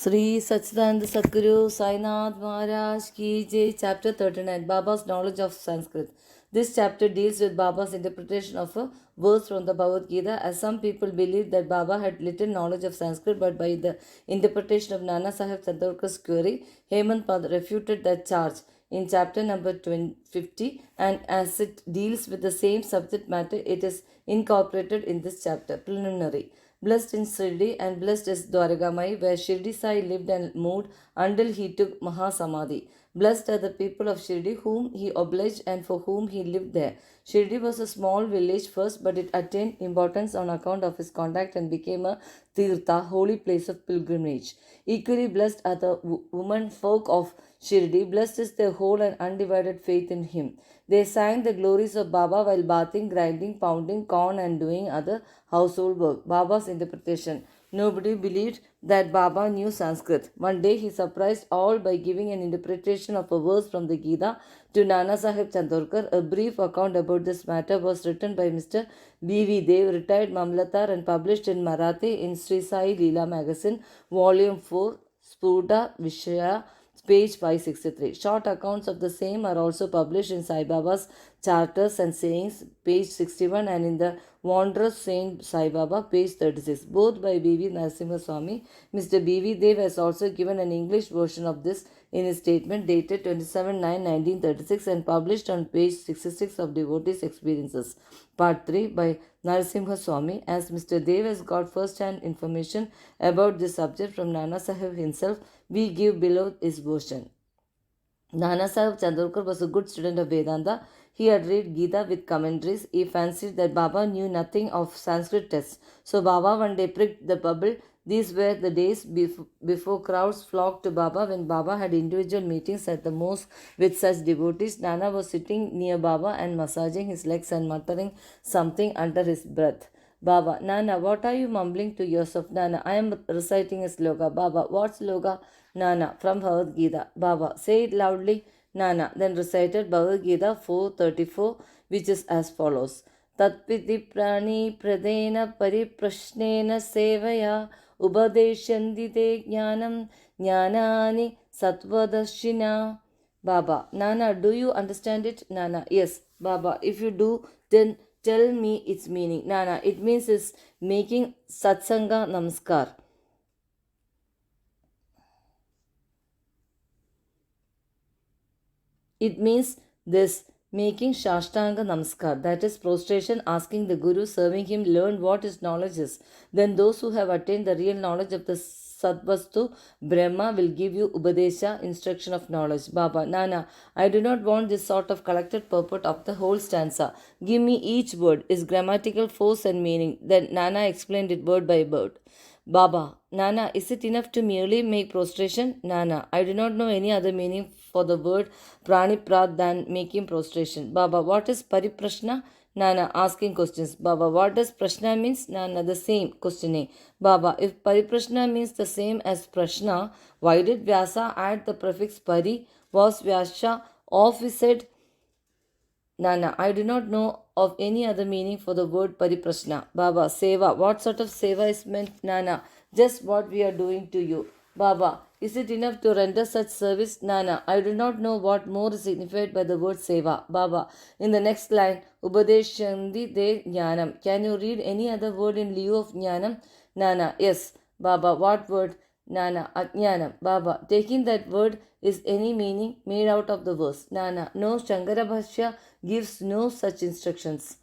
Sri Satcharitha Sadguru Sainath Maharaj Ki Jai, Chapter 39, Baba's Knowledge of Sanskrit. This chapter deals with Baba's interpretation of a verse from the Bhagavad Gita, as some people believe that Baba had little knowledge of Sanskrit, but by the interpretation of Nana Sahib Chandorkar's query, Hemant Pad refuted that charge in chapter number 50, and as it deals with the same subject matter, it is incorporated in this chapter. Preliminary. Blessed in Shirdi and blessed is Dwaragamai, where Shirdi Sai lived and moved until he took Mahasamadhi. Blessed are the people of Shirdi, whom he obliged and for whom he lived there. Shirdi was a small village first, but it attained importance on account of his contact and became a Tirtha, holy place of pilgrimage. Equally blessed are the women folk of Shirdi, blessed is their whole and undivided faith in him. They sang the glories of Baba while bathing, grinding, pounding corn, and doing other household work. Baba's interpretation. Nobody believed that Baba knew Sanskrit. One day he surprised all by giving an interpretation of a verse from the Gita to Nana Sahib Chandorkar. A brief account about this matter was written by Mr. B.V. Dev, retired Mamlatar, and published in Marathi in Sri Sai Leela magazine, volume 4, Spurda Vishaya, page 563. Short accounts of the same are also published in Sai Baba's Charters and Sayings, page 61, and in the Wanderer's Saint Sai Baba, page 36, both by B.V. Narasimha Swami. Mr. B.V. Dev has also given an English version of this in his statement dated 27/9/1936 and published on page 66 of Devotees' Experiences, part 3 by Narasimha Swami. As Mr. Dev has got first-hand information about this subject from Nana Sahib himself, we give below his version. Nana Sahib Chandorkar was a good student of Vedanta. He had read Gita with commentaries. He fancied that Baba knew nothing of Sanskrit texts. So Baba one day pricked the bubble. These were the days before crowds flocked to Baba, when Baba had individual meetings at the mosque with such devotees. Nana was sitting near Baba and massaging his legs and muttering something under his breath. Baba: Nana, what are you mumbling to yourself? Nana: I am reciting a sloka. Baba: what sloka? Nana: from Bhagavad Gita. Baba: say it loudly. Nana then recited Bhagavad Gita 4:34, which is as follows. Tatpiti prani pradena pariprashnena sevaya ubadeshanti te jnanam jnanani satvadashina. Baba: Nana, do you understand it? Nana: yes. Baba: if you do, then tell me its meaning. Nana: it means is making satsanga namaskar. It means this: making Shashtanga Namaskar, that is prostration, asking the Guru, serving him, learn what his knowledge is. Then those who have attained the real knowledge of the Sadvastu, Brahma, will give you Upadesha, instruction of knowledge. Baba: Nana, I do not want this sort of collected purport of the whole stanza. Give me each word, its grammatical force and meaning. Then Nana explained it word by word. Baba: Nana, is it enough to merely make prostration? Nana: I do not know any other meaning for the word praniprat than making prostration. Baba: what is pariprashna? Nana asking questions. Baba: what does prashna means? Nana: the same, questioning. Baba: if pariprashna means the same as prashna, why did Vyasa add the prefix pari? Was Vyasa officed? Nana: I do not know of any other meaning for the word pariprashna. Baba: seva. What sort of seva is meant? Nana: just what we are doing to you. Baba: is it enough to render such service? Nana: I do not know what more is signified by the word seva. Baba: in the next line, Ubadeshanti de jnanam. Can you read any other word in lieu of jnanam? Nana: yes. Baba: what word? Nana: ajnanam. Baba: taking that word, is any meaning made out of the verse? Nana: no, Shankara Bhashya gives no such instructions.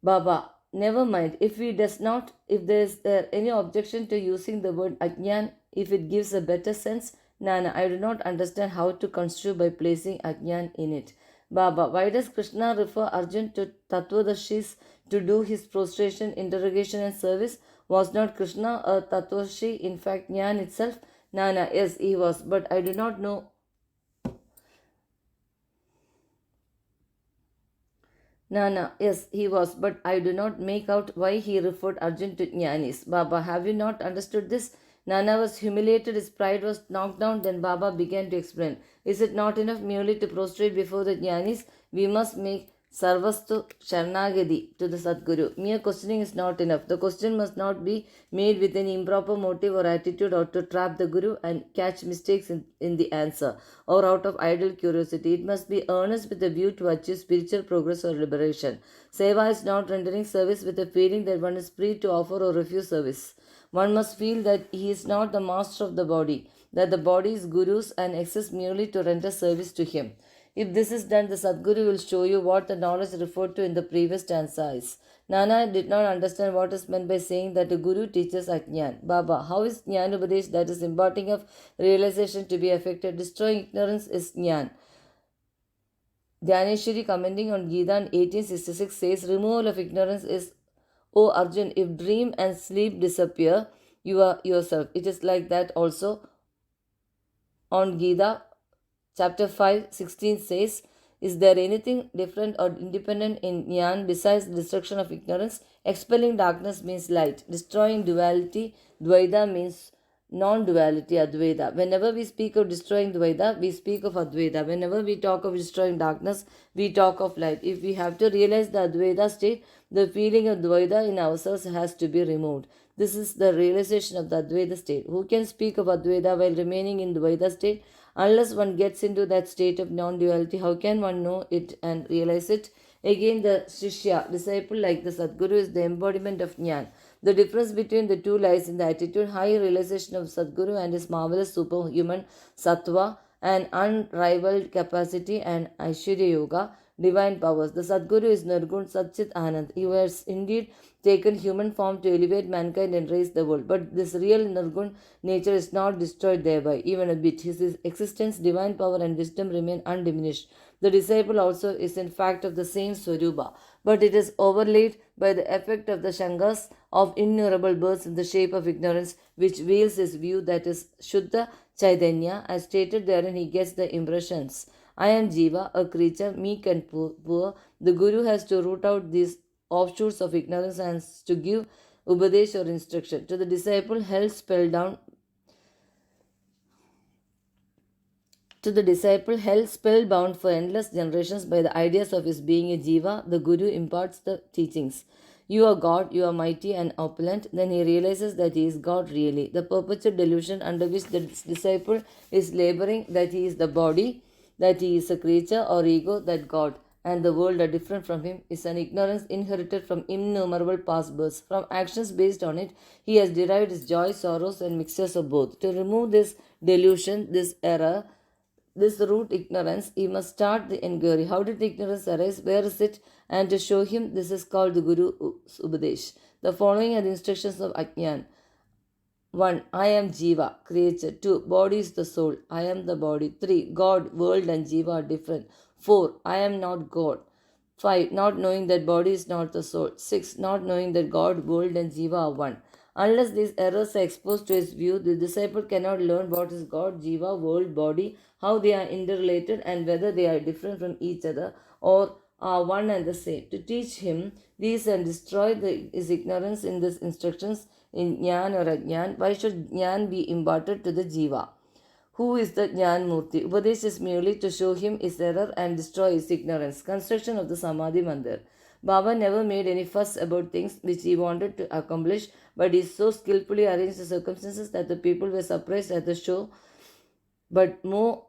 Baba: never mind. If there is any objection to using the word ajnan, if it gives a better sense? Nana: I do not understand how to construe by placing ajnan in it. Baba: why does Krishna refer Arjun to Tattvadashis to do his prostration, interrogation, and service? Was not Krishna a Tattvadashi, in fact Jnana itself? Nana: yes, he was, but I do not know. Nana: yes, he was, but I do not make out why he referred Arjun to Jnanis. Baba: have you not understood this? Nana was humiliated, his pride was knocked down. Then Baba began to explain. Is it not enough merely to prostrate before the Jnanis? We must make Sarvastu Sharnagadi to the Sadguru. Mere questioning is not enough. The question must not be made with any improper motive or attitude or to trap the Guru and catch mistakes in the answer or out of idle curiosity. It must be earnest with a view to achieve spiritual progress or liberation. Seva is not rendering service with a feeling that one is free to offer or refuse service. One must feel that he is not the master of the body, that the body is Guru's and exists merely to render service to him. If this is done, the Sadguru will show you what the knowledge referred to in the previous stanza is. Nana did not understand what is meant by saying that the Guru teaches Ajnan. Baba, how is Jnana Upadesh, that is imparting of realization, to be effected? Destroying ignorance is Jnan. Dhyaneshwari, commenting on Gita in 1866, says, removal of ignorance is, O Arjun, if dream and sleep disappear, you are yourself. It is like that also on Gita. Chapter 5:16 says, is there anything different or independent in Jnana besides the destruction of ignorance? Expelling darkness means light. Destroying duality, Dvaita, means non-duality, Advaita. Whenever we speak of destroying Dvaita, we speak of Advaita. Whenever we talk of destroying darkness, we talk of light. If we have to realize the Advaita state, the feeling of Dvaita in ourselves has to be removed. This is the realization of the Advaita state. Who can speak of Advaita while remaining in Dvaita state? Unless one gets into that state of non-duality, how can one know it and realize it? Again, the Shishya, disciple like the Sadguru, is the embodiment of Jnana. The difference between the two lies in the attitude, high realization of Sadguru and his marvelous superhuman sattva and unrivaled capacity, and Aishwarya Yoga, divine powers. The Sadguru is Nirgun Satchit Anand. He has indeed taken human form to elevate mankind and raise the world. But this real Nirgun nature is not destroyed thereby, even a bit. His existence, divine power, and wisdom remain undiminished. The disciple also is in fact of the same Swarupa, but it is overlaid by the effect of the Shangas of innumerable births in the shape of ignorance, which veils his view, that is Shuddha Chaitanya. As stated therein, he gets the impressions. I am Jiva, a creature meek and poor. The Guru has to root out these offshoots of ignorance and to give upadesh or instruction. To the disciple held spellbound for endless generations by the ideas of his being a jiva, the Guru imparts the teachings. You are God, you are mighty and opulent. Then he realizes that he is God really. The perpetual delusion under which the disciple is laboring, that he is the body, that he is a creature or ego, that God and the world are different from him, is an ignorance inherited from innumerable past births. From actions based on it, he has derived his joy, sorrows, and mixtures of both. To remove this delusion, this error, this root ignorance, he must start the inquiry. How did the ignorance arise? Where is it? And to show him, this is called the Guru's Upadesh. The following are the instructions of Ajnan. 1. I am Jiva, creature. 2. Body is the soul. I am the body. 3. God, world, and Jiva are different. 4. I am not God. 5. Not knowing that body is not the soul. 6. Not knowing that God, world, and Jiva are one. Unless these errors are exposed to his view, the disciple cannot learn what is God, Jiva, world, body, how they are interrelated, and whether they are different from each other or are one and the same. To teach him these and destroy his ignorance in these instructions in Jnana or Ajnan, why should Jnana be imparted to the Jiva? Who is the Jnana Murti? Upadesh is merely to show him his error and destroy his ignorance. Construction of the Samadhi Mandir. Baba never made any fuss about things which he wanted to accomplish, but he so skillfully arranged the circumstances that the people were surprised at the show, but more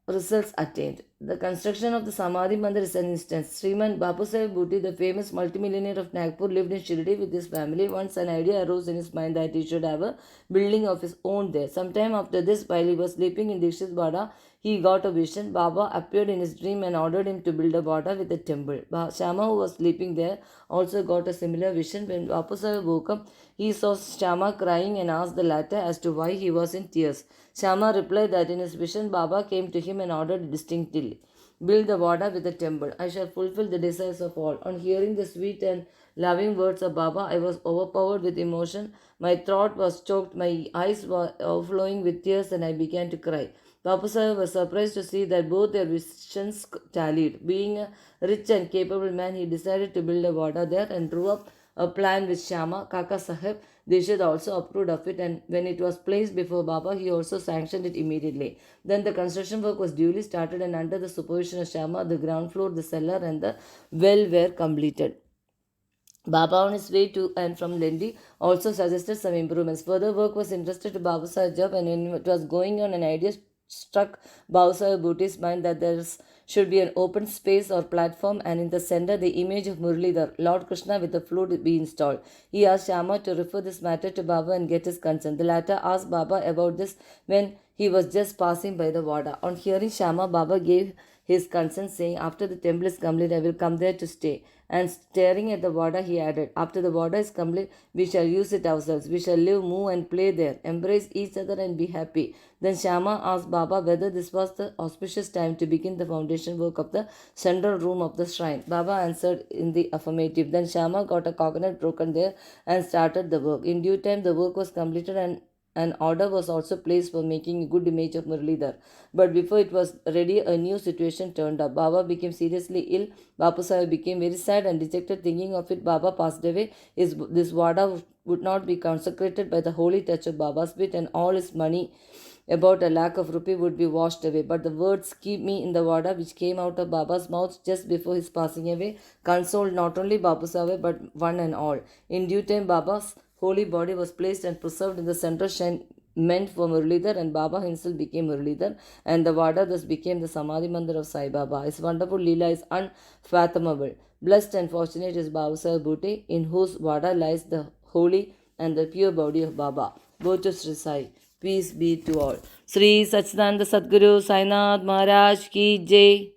results attained. The construction of the Samadhi Mandir is an instance. Sriman Bapusaheb Bhuti, the famous multimillionaire of Nagpur, lived in Shirdi with his family. Once an idea arose in his mind that he should have a building of his own there. Sometime after this, while he was sleeping in Dikshit Bada, he got a vision. Baba appeared in his dream and ordered him to build a Bada with a temple. Shama, who was sleeping there, also got a similar vision. When Bapusaheb woke up, he saw Shama crying and asked the latter as to why he was in tears. Shama replied that in his vision, Baba came to him and ordered distinctly, build the Vada with a temple. I shall fulfill the desires of all. On hearing the sweet and loving words of Baba, I was overpowered with emotion. My throat was choked, my eyes were overflowing with tears, and I began to cry. Baba Sahib was surprised to see that both their visions tallied. Being a rich and capable man, he decided to build a Vada there and drew up plan with Shama, Kaka Sahib. Dishit also approved of it, and when it was placed before Baba, he also sanctioned it immediately. Then the construction work was duly started, and under the supervision of Shama, the ground floor, the cellar, and the well were completed. Baba, on his way to and from Lendi, also suggested some improvements. Further work was entrusted to Babu Sahib, and when it was going on, an idea struck Babu Sahib Bhutti's mind that should be an open space or platform, and in the center, the image of Muralidhar, Lord Krishna with the flute, be installed. He asked Shama to refer this matter to Baba and get his consent. The latter asked Baba about this when he was just passing by the Wada. On hearing Shama, Baba gave his consent, saying, "After the temple is complete, I will come there to stay." And staring at the water, he added, "After the water is complete, we shall use it ourselves. We shall live, move, and play there, embrace each other, and be happy." Then Shama asked Baba whether this was the auspicious time to begin the foundation work of the central room of the shrine. Baba answered in the affirmative. Then Shama got a coconut broken there and started the work. In due time, the work was completed, and an order was also placed for making a good image of Muralidhar. But before it was ready, a new situation turned up. Baba became seriously ill. Bapu Sahib became very sad and dejected. Thinking of it, Baba passed away. This Wada would not be consecrated by the holy touch of Baba's feet, and all his money, about a lakh of rupee, would be washed away. But the words "keep me in the Wada," which came out of Baba's mouth just before his passing away, consoled not only Bapu Sahib but one and all. In due time, Baba's holy body was placed and preserved in the central shrine meant for Muralidhar, and Baba himself became Muralidhar, and the Vada thus became the Samadhi Mandir of Sai Baba. His wonderful Leela is unfathomable. Blessed and fortunate is Babu Sahib Bhuti, in whose Vada lies the holy and the pure body of Baba. Go to Sri Sai. Peace be to all. Sri Satchidananda Sadguru Sainath Maharaj Ki Jai.